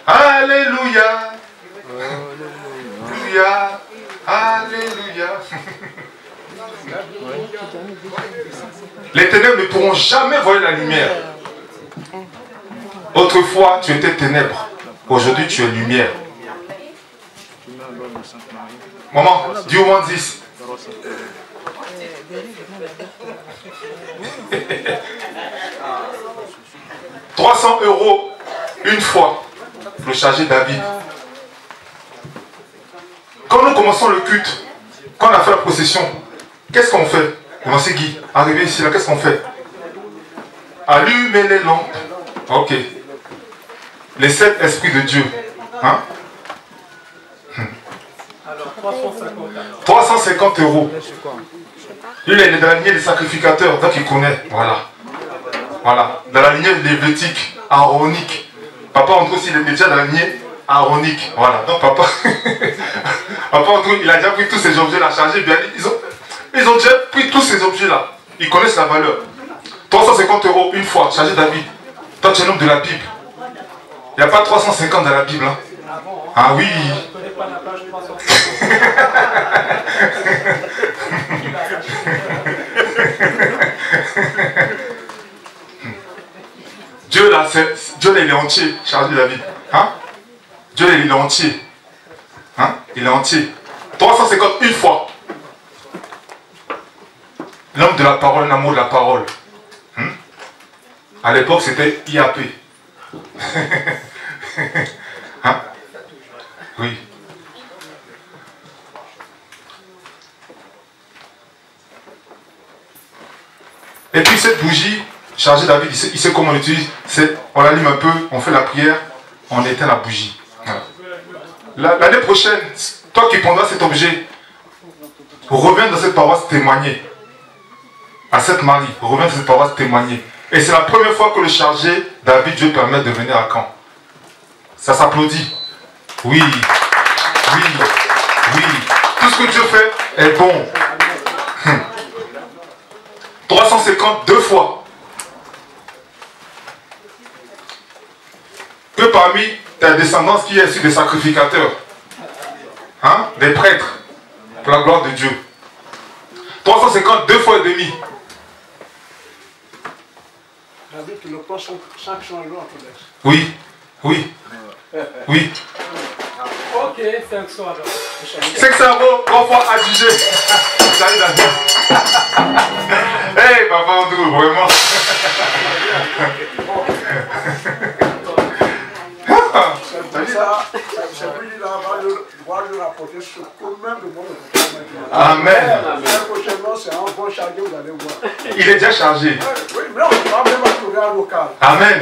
Alléluia. Alléluia. Alléluia. Les ténèbres ne pourront jamais voler la lumière. Autrefois, tu étais ténèbres. Aujourd'hui, tu es lumière. Maman, dis au moins 10. 300 € une fois. Le chargé David. Quand nous commençons le culte, quand on a fait la procession, qu'est-ce qu'on fait? Monsieur Guy, arrivé ici, là, qu'est-ce qu'on fait? Allumez les lampes. Ok. Les 7 esprits de Dieu. Hein? Alors, 350 €. Lui, il est dans la lignée des sacrificateurs, donc il connaît. Voilà. Voilà. Dans la lignée lévitique, aaronique. Papa André aussi, il est déjà dans la lignée aaronique. Voilà. Donc papa, papa André, il a déjà pris tous ces objets-là, chargé bien. Ils ont déjà pris tous ces objets-là. Ils connaissent la valeur. 350 € une fois, chargé David. Toi, tu es l'homme de la Bible. Il n'y a pas 350 dans la Bible. Hein? Ah oui. Dieu là, Dieu là, il est entier, chargé David. Hein? Dieu là, il est entier. Hein? Il est entier. 350 une fois. L'homme de la parole, l'amour de la parole. À l'époque, c'était IAP. Hein? Oui. Et puis cette bougie, chargée David, il sait comment on l'utilise. On l'allume un peu, on fait la prière, on éteint la bougie. Voilà. L'année prochaine, toi qui prendras cet objet, reviens dans cette paroisse témoigner. À cette Marie, reviens dans cette paroisse témoigner. Et c'est la première fois que le chargé David, Dieu permet de venir à Caen. Ça s'applaudit. Oui. Oui. Oui. Tout ce que Dieu fait est bon. 350 deux fois. Que parmi ta descendance qui est issue des sacrificateurs, hein, des prêtres, pour la gloire de Dieu. 350 deux fois et demi. Oui, oui, oui. Ok, 500 alors. 500 € 3 fois adjugé. Salut David. Hey, papa Andrew, vraiment. Amen. Il est déjà chargé. Amen.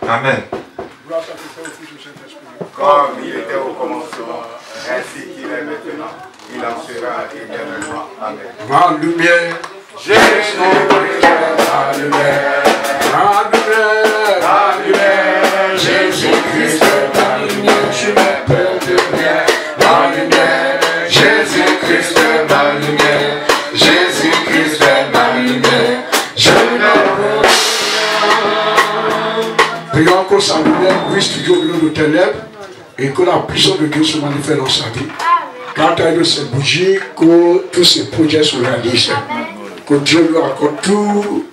Amen. Comme il était au commencement, ainsi qu'il est maintenant, il en sera éternellement. Amen. Ma lumière, Jésus, ma lumière, ma lumière, ma lumière, Jésus-Christ, ma lumière, je n'ai peur de rien. Ma lumière, Jésus-Christ, ma lumière, Jésus-Christ, ma lumière, je n'ai peur de rien. Prions que sa lumière puisse toujours venir de ténèbres et que la puissance de Dieu se manifeste dans sa vie. Quand il y a de ces bougies, que tous ces projets se réalisent. Que Dieu lui accorde toute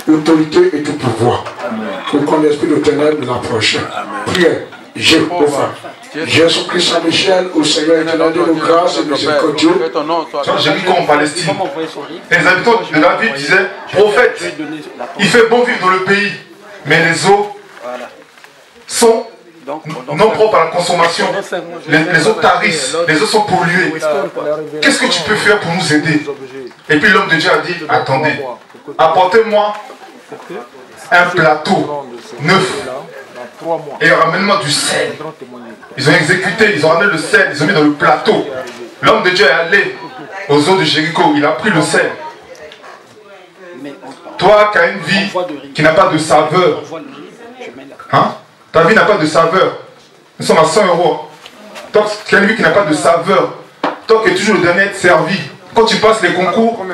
autorité et tout pouvoir. Pour qu'on l'esprit de ténèbres l'approche. Priez, Jéhovah. Jésus-Christ Saint-Michel, au Seigneur éternel de nos grâces et miséricordieux. J'ai vu qu'en Palestine, les habitants de la ville disaient, prophète, il fait bon vivre dans le pays, mais les eaux sont non propres à la consommation. Les eaux tarissent, les eaux sont polluées. Qu'est-ce que tu peux faire pour nous aider? Et puis l'homme de Dieu a dit, attendez, apportez-moi un plateau neuf et ramène-moi du sel. Ils ont exécuté, ils ont ramené le sel, ils ont mis dans le plateau. L'homme de Dieu est allé aux eaux de Jéricho, il a pris le sel. Toi qui as une vie qui n'a pas de saveur, hein? Ta vie n'a pas de saveur. Nous sommes à 100 €. Toi qui as une vie qui n'a pas de saveur, toi qui es toujours le dernier à être servi, quand tu passes les concours,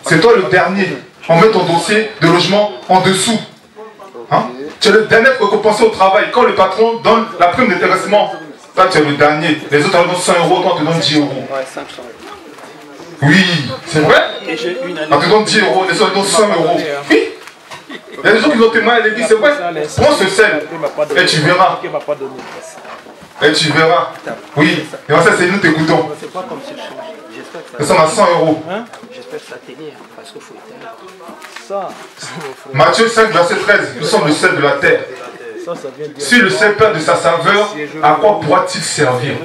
c'est toi le dernier. On met ton dossier de logement en dessous. Hein? Tu es le dernier récompensé au travail. Quand le patron donne la prime d'intéressement, toi tu es le dernier. Les autres donnent 100 euros, toi tu donnes 10 euros. Ouais, 500 euros. Oui, c'est vrai. On te donne 10 euros, les autres donnent 100 euros. Oui. Il y a des gens qui ont témoigné à l'église, c'est vrai. Prends ce sel et tu verras. Et tu verras. Oui. Et ça, c'est nous t'écoutons. C'est pas comme si je change. Nous sommes à 100 euros. Hein? J'espère que ça tenir parce qu'il faut éteindre. Ça. Matthieu 5, verset 13. Nous sommes le sel de la terre. Si le sel perd de sa saveur, à quoi pourra-t-il servir?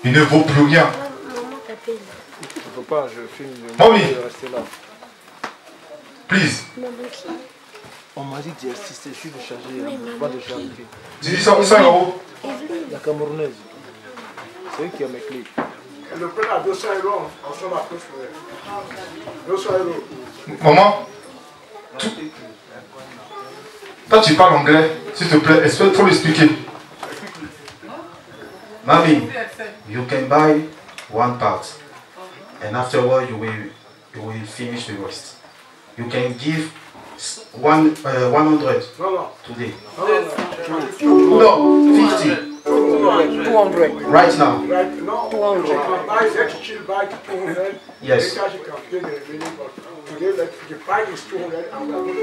Il ne vaut plus rien. Mommy, please. On m'a dit d'exercice, je suis de charger, pas de charger. Tu dis 100 euros. La Camerounaise. C'est eux qui ont mes clés. Le prix à 200 euros, on s'en va plus. 200 euros. Maman, toi tu parles anglais, s'il te plaît, il faut l'expliquer. Mommy, you can buy one part, and afterward you will finish the rest. You can give 100 today. No, 50. 200. Right now. 200. Yes. Today the price is 200 and we are going to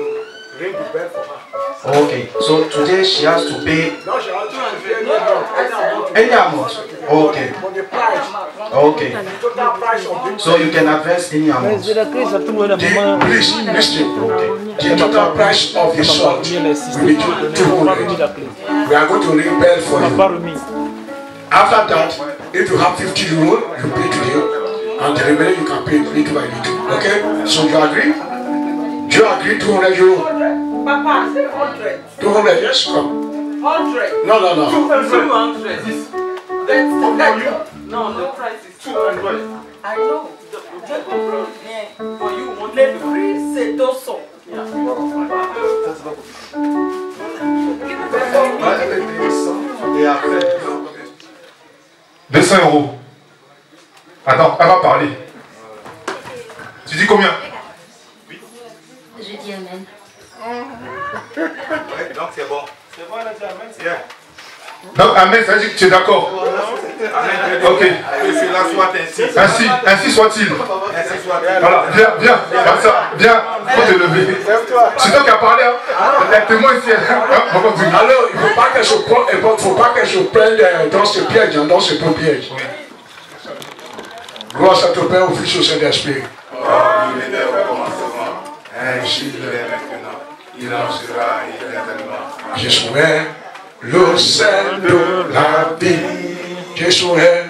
ring the bell for her. Okay, so today she has to pay No, she has to pay any amount. Okay. For the price. Okay. The total price of the So you can advance any amount. Please listen. The total price of the salt will be 200. We are going to ring bell for you. After that, if you have 50 euro, you pay today, and the remaining you can pay little by little. Okay? So you agree? Do you agree 200 euro? Papa, say 100. 200, yes, come. 100. No, no, no. 200. No, the price is 200. I know. For you, le prix c'est 200. Et après 200 euros. Attends, elle va parler. Tu dis combien? Je dis amen. Donc c'est bon. C'est bon, elle a dit amen, c'est bien. Donc amen, ça veut dire que tu es d'accord. Ok. Que cela soit ainsi. Ainsi soit-il. Ainsi soit-il. Voilà, viens, comme ça, viens, faut te lever. C'est toi qui as parlé, hein. Les témoins ici. Alors, il ne faut pas que je prenne dans ce piège, dans ce beau piège. Gloire à ton Père, au Fils, au Saint-Esprit. Il était au commencement, ainsi il est maintenant, il en sera éternellement. Je serai le sel de la vie. Je serai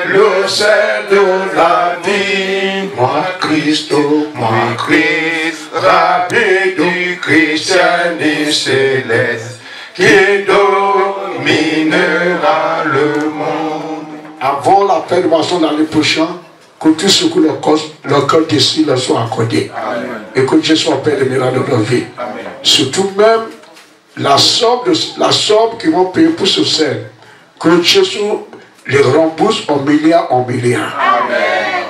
le sel de la vie. Moi Christ, ravi du christianisme céleste, qui dominera le monde. Avant la fin de moisson l'année prochaine, que tout ce que leur cœur décide leur soit accordé. Amen. Et que Dieu soit Père de miracles de leur vie. Amen. Surtout même la somme qu'ils vont payer pour ce sel, que Jésus les rembourse en milliards en milliards.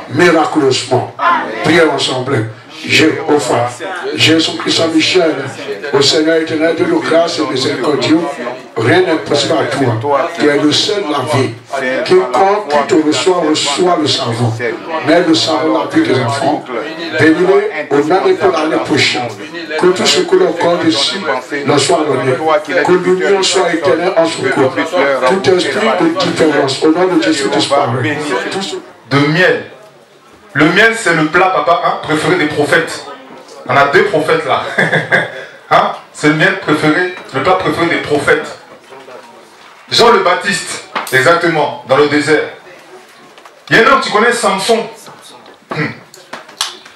Miraculeusement. Prions ensemble. Jésus-Christ Saint-Michel, au Seigneur éternel de nos grâces et miséricordieux, rien n'est possible à toi. Tu es le seul de la vie. Quiconque qui te reçoit le savon. Mais le savon la vie des enfants. Bénis-les au nom de l'année prochaine. Que tout ce que le corps ici leur soit donné. Que l'union soit éternelle en ce corps. Tout esprit de différence, au nom de Jésus disparaît. De miel. Le miel, c'est le plat, papa, hein, préféré des prophètes. On a deux prophètes là. Hein? C'est le miel préféré, le plat préféré des prophètes. Jean le Baptiste, exactement, dans le désert. Il y a un homme, tu connais Samson.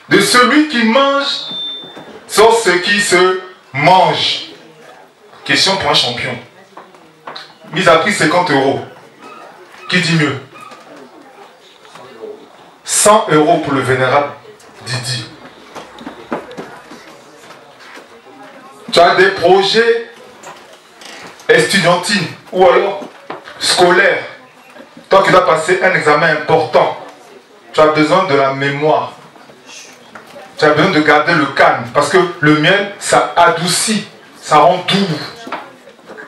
De celui qui mange, sort ce qui se mange. Question pour un champion. Mise à prix 50 euros. Qui dit mieux? 100 euros pour le vénérable Didi. Tu as des projets estudiantines ou alors scolaires. Toi qui dois passer un examen important, tu as besoin de la mémoire. tu as besoin de garder le calme. Parce que le miel, ça adoucit, ça rend doux.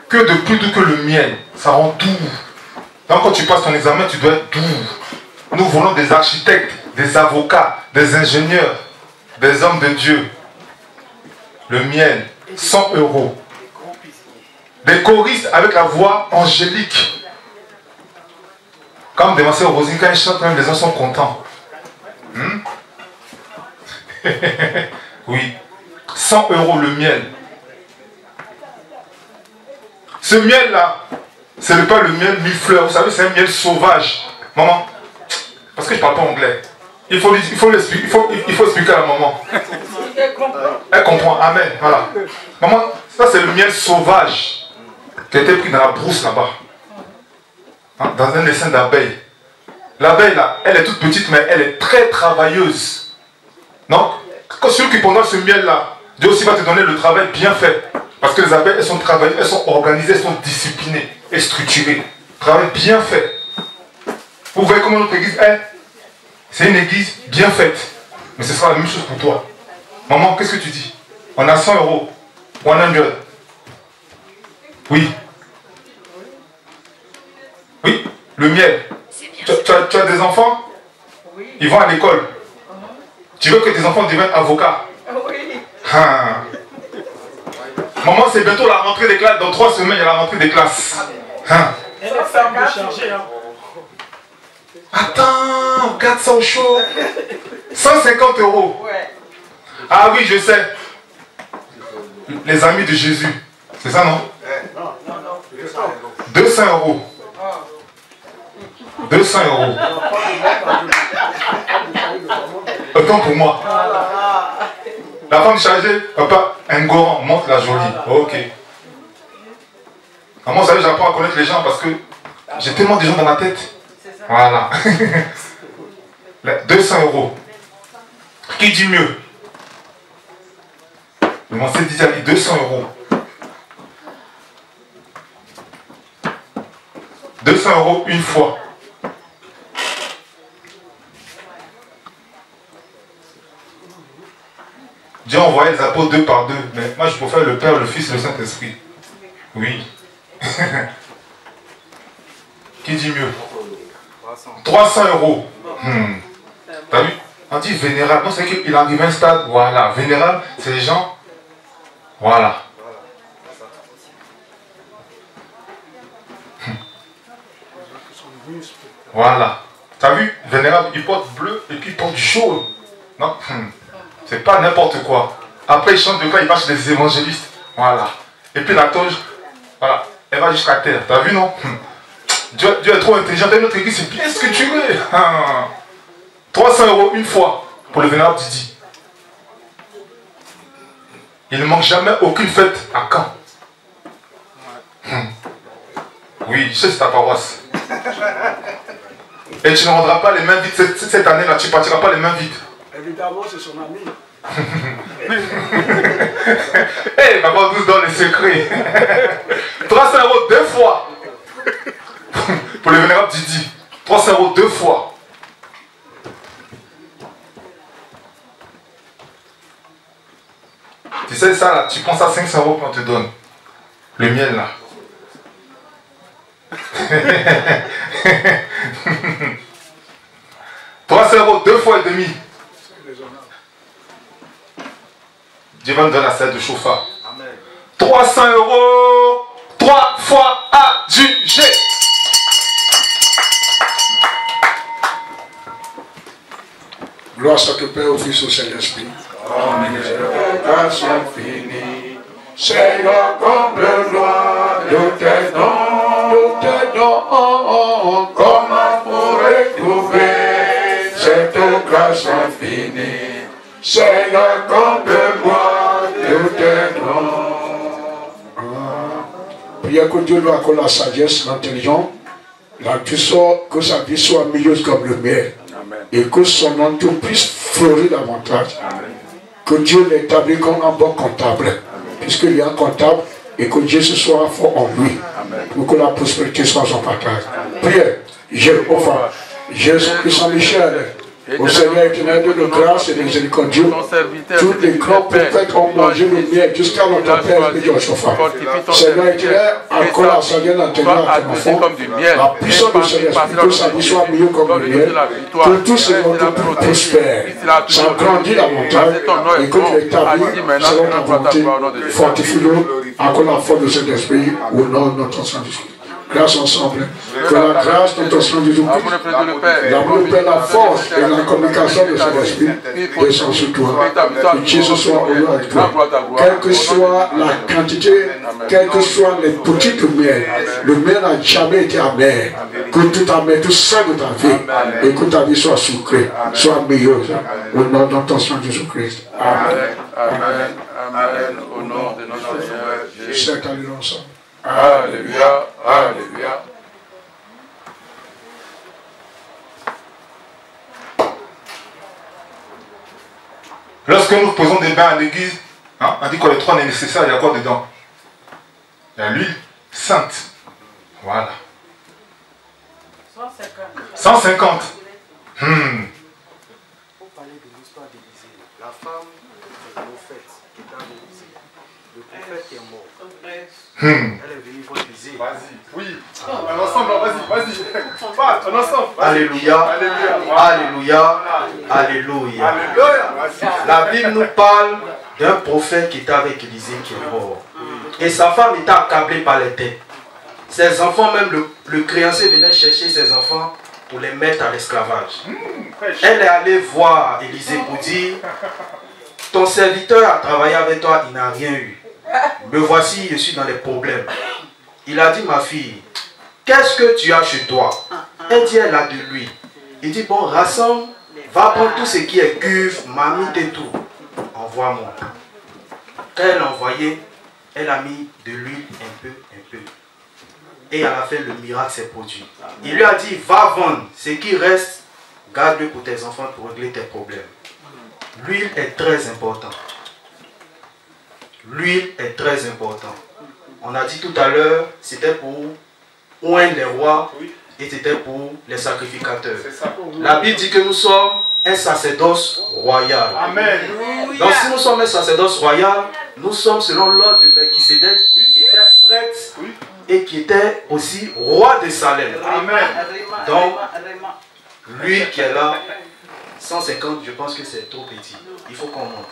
Que de plus doux que le miel, ça rend doux. Donc quand tu passes ton examen, tu dois être doux. Nous voulons des architectes, des avocats, des ingénieurs, des hommes de Dieu. Le miel, 100 €. Des choristes avec la voix angélique. Comme des masseurs Rosine, quand ils chantent, même les gens sont contents. Oui. 100 € le miel. Ce miel-là, ce n'est pas le miel mille fleurs. Vous savez, c'est un miel sauvage. Maman, parce que je ne parle pas anglais. Il faut expliquer à la maman. Elle comprend. Amen. Voilà. Maman, ça c'est le miel sauvage qui a été pris dans la brousse là-bas. Hein, dans un essaim d'abeilles. L'abeille là, elle est toute petite, mais elle est très travailleuse. Donc, quand celui qui prendra ce miel là, Dieu aussi va te donner le travail bien fait. Parce que les abeilles, elles sont travailleuses, elles sont organisées, elles sont disciplinées et structurées. Travail bien fait. Vous voyez comment notre église est? C'est une église bien faite. Mais ce sera la même chose pour toi. Maman, qu'est-ce que tu dis? On a 100 €. 100. Oui. Oui, le miel. Tu as des enfants? Ils vont à l'école. Tu veux que tes enfants deviennent avocats? Oui. Ah. Maman, c'est bientôt la rentrée des classes. Dans 3 semaines, il y a la rentrée des classes. Ah. Elle est femme de charger. Hein. Attends, regarde ça au chaud. 150 €. Ouais. Ah oui, je sais. Les amis de Jésus. C'est ça, non? Non. 200 €. 200 €. Autant pour moi. La femme chargée, papa, un goran, montre la jolie. Ok. Moi, vous savez, j'apprends à connaître les gens parce que j'ai tellement de gens dans ma tête. Voilà. 200 €. Qui dit mieux? Le monsieur dit 200 €. 200 € une fois. Dieu a envoyé les apôtres 2 par 2, mais moi je préfère le Père, le Fils et le Saint-Esprit. Oui. Qui dit mieux? 300 €. T'as vu? On dit vénérable. Non, c'est qu'il arrive à un stade. Voilà. Vénérable, c'est les gens. Voilà. Voilà. T'as vu? Vénérable, il porte bleu et puis il porte jaune. Non? C'est pas n'importe quoi. Après, il chante de quoi? Il va chez les évangélistes. Voilà. Et puis la toge, voilà. Elle va jusqu'à terre. T'as vu, non? Dieu est trop intelligent. Notre église, c'est bien structuré. 300 € une fois pour le vénérable Didi. Il ne manque jamais aucune fête à Caen. Oui, je sais, c'est ta paroisse. Et tu ne rendras pas les mains vides cette année-là. Tu ne partiras pas les mains vides. Évidemment, c'est son ami. Hey, maman douce dans les secrets. 300 € 2 fois. Pour le vénérable Didi. 300 € 2 fois. Tu sais ça là, tu prends ça 500 € qu'on te donne. Le miel là. « 300 € 2 fois et demi. Dieu va nous donner la salle de chauffard. 300 € 3 fois adjugé. Gloire soit au Père, au Fils, au Saint-Esprit. Amen. Seigneur, comble gloire de tes dons, comment pourrais trouver cette grâce infinie? Seigneur, comble gloire de tes dons. Prière que Dieu nous accorde la sagesse, l'intelligence, que sa vie soit meilleure comme le miel. Et que son nom puisse fleurir davantage. Que Dieu l'établit comme un bon comptable. Puisqu'il y a un comptable et que Dieu se soit fort en lui. Pour que la prospérité soit son partage. Prière. Jéhovah, Jésus-Christ Saint-Michel, Au Seigneur éternel de grâce et de miséricorde, tous les grands prophètes ont mangé le miel jusqu'à notre Père et de Chauffard. Seigneur éternel, encore la sagesse d'entendre à ton enfant, la puissance du Saint-Esprit, que sa vie soit mieux comme le miel, que tous ces mondes prospèrent, sans grandir davantage, et que tu établis selon ta volonté, fortifie-le, encore la force de cet esprit, au nom de notre Saint-Esprit. Grâce ensemble, que la grâce de ton Saint Jésus-Christ, l'amour de la force et la communication de son esprit descend sur toi. Que Jésus soit au nom avec toi. Quelle que soit la quantité, quelles que soient les petites le miel n'a jamais été amer. Que tout amer, tout ça de ta vie, et que ta vie soit sucrée, soit meilleure. Au nom de ton Saint Jésus-Christ. Amen. Amen. Amen. Au nom de notre Seigneur Jésus. Ensemble. Alléluia, alléluia. Lorsque nous posons des bains à l'église, hein, on dit que les trois n'est nécessaire, il y a quoi dedans? Il y a l'huile sainte. Voilà. 150. Pour parler de l'histoire d'Élisée, la femme du prophète qui est dans l'Église, le prophète est mort. Elle est venue voir Élisée. Vas-y. Oui. Un ensemble, vas-y. Un ensemble. Alléluia. Alléluia. Alléluia. La Bible nous parle d'un prophète qui était avec Élisée qui est mort. Et sa femme était accablée par les dettes. Ses enfants, même le créancier venait chercher ses enfants pour les mettre à l'esclavage. Elle est allée voir Élisée pour dire: ton serviteur a travaillé avec toi, il n'a rien eu. Me voici, je suis dans les problèmes. Il a dit: ma fille, qu'est-ce que tu as chez toi? Elle dit: elle a de l'huile. Il dit: bon, rassemble, va prendre tout ce qui est cuve, marmite et tout. Envoie-moi. Quand elle a envoyé, elle a mis de l'huile un peu. Et elle a fait le miracle s'est produit. Il lui a dit: va vendre ce qui reste, garde-le pour tes enfants pour régler tes problèmes. L'huile est très importante. L'huile est très importante. On a dit tout à l'heure, c'était pour oindre les rois et c'était pour les sacrificateurs. La Bible dit que nous sommes un sacerdoce royal. Amen. Donc si nous sommes un sacerdoce royal, nous sommes selon l'ordre de Melchisédek, qui était prêtre et qui était aussi roi de Salem. Amen. Donc, l'huile qui est là, 150, je pense que c'est trop petit. Il faut qu'on monte.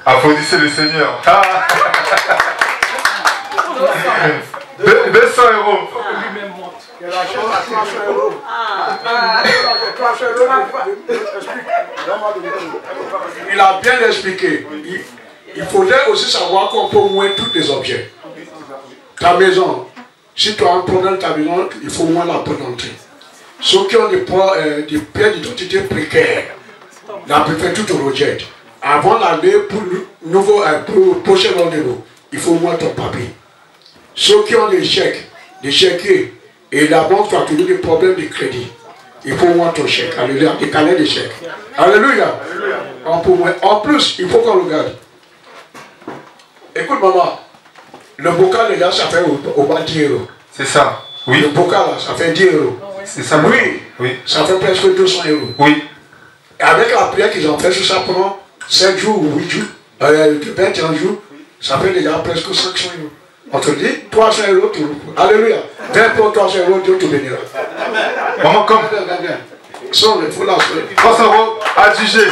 Applaudissez le Seigneur. 200 euros. Il a bien expliqué. Il faudrait aussi savoir qu'on peut moins tous les objets. Ta maison, si tu as un problème de ta maison, il faut moins la porte d'entrée. Ceux qui ont des pièces d'identité précaires, la préfecture te rejette. Avant d'aller pour le prochain rendez-vous, il faut moins ton papier. Ceux qui ont des chèques, et la banque va trouver des problèmes de crédit, il faut moins ton chèque. Alléluia, décaler des chèques. Alléluia. En plus, il faut qu'on regarde. Écoute, maman, le bocal, déjà, ça fait au bas 10 euros. C'est ça. Oui. Le bocal, là, ça fait 10 euros. C'est ça. Oui. Ça fait presque 200 euros. Oui. Et avec la prière qu'ils ont fait sur ça pendant 5 jours ou 8 jours, 21 jours, ça fait déjà presque 500 euros. On te dit 300 euros, alléluia. 20 pour 300 euros, Dieu te bénira. Maman, comme. Il faut la 300 euros adjugé.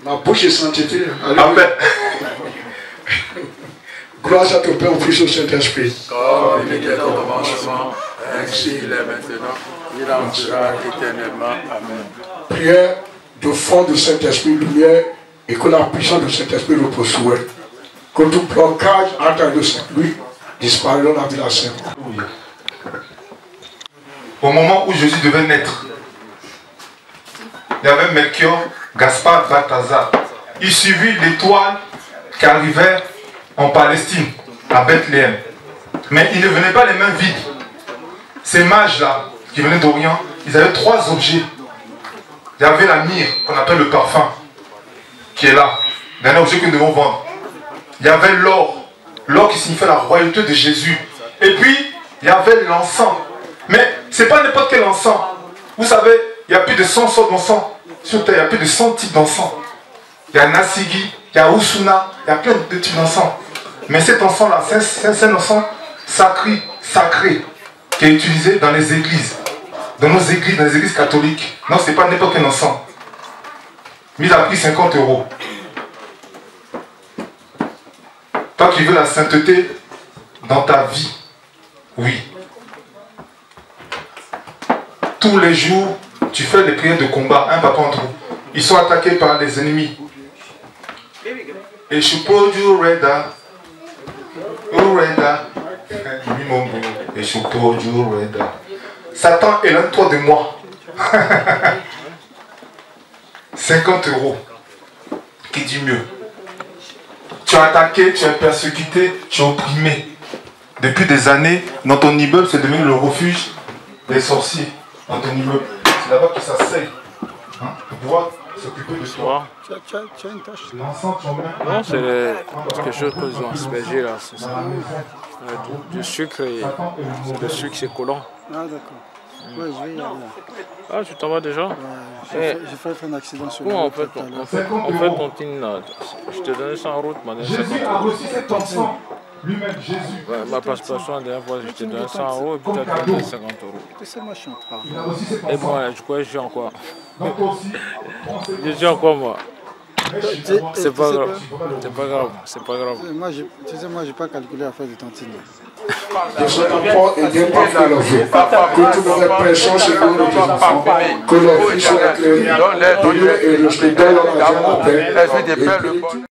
Ma bouche est sanctifiée. Amen. Gloire à ton Père, au Fils et au Saint-Esprit. Comme il était au commencement, ainsi il est maintenant, il en sera éternellement. Amen. Prière de fond du Saint-Esprit, lumière, et que la puissance du Saint-Esprit repose sur elle. Que tout blocage entre de cette nuit disparaît dans la vie de la Sainte. Au moment où Jésus devait naître, il y avait Melchior, Gaspard, Balthazar. Il suivit l'étoile qui arrivait en Palestine, à Bethléem. Mais ils ne venaient pas les mains vides. Ces mages-là, qui venaient d'Orient, ils avaient 3 objets. Il y avait la myrrhe, qu'on appelle le parfum, qui est là. Dernier objet que nous devons vendre. Il y avait l'or. L'or qui signifiait la royauté de Jésus. Et puis, il y avait l'encens. Mais ce n'est pas n'importe quel encens. Vous savez, il y a plus de 100 sortes d'encens. Sur terre, il y a plus de 100 types d'encens. Il y a Nasigi, il y a Usuna, il y a plein de types d'encens. Mais cet encens-là, c'est un encens sacré, qui est utilisé dans les églises. Dans nos églises, dans les églises catholiques. Non, ce n'est pas n'importe quel encens. Mais il a pris 50 €. Toi qui veux la sainteté dans ta vie, oui. Tous les jours, tu fais les prières de combat, un par contre. Ils sont attaqués par les ennemis. Et je suis pour du Reda. Et je suis pour du Reda. Satan, éloigne-toi de moi. 50 €. Qui dit mieux? Tu es attaqué, tu es persécuté, tu es opprimé. Depuis des années, dans ton immeuble, c'est devenu le refuge des sorciers. Dans ton immeuble. C'est là-bas qu'ils s'asseyent. Hein, pour pouvoir s'occuper de toi. Tu as une tâche. L'encens, tu en mets. Non, c'est quelque chose qu'ils ont aspergé là, c'est ça. Du sucre, le sucre c'est collant. Ah d'accord. Ouais, je vais y aller là. Ah, tu t'en vas déjà? Ouais, j'ai fait un accident sur le route. En fait, Tontine, je te donnais ça en route. Jésus a reçu cet encens. Lui-même, Jésus. Ouais, ma participation, la dernière fois, je te donnais 100 € et puis tu as donné 50 €. C'est moi, je suis en train. Et moi, je crois que j'ai encore. J'ai encore moi. C'est pas grave. C'est pas grave. C'est pas grave. Moi, tu sais, moi, j'ai pas calculé à faire de tantine. Que ce enfant est bien parfait leur vie. Que toutes les pressions se donnent aux enfants. Que leur vie soit éclairée. Et je te donne l'argent, la paix.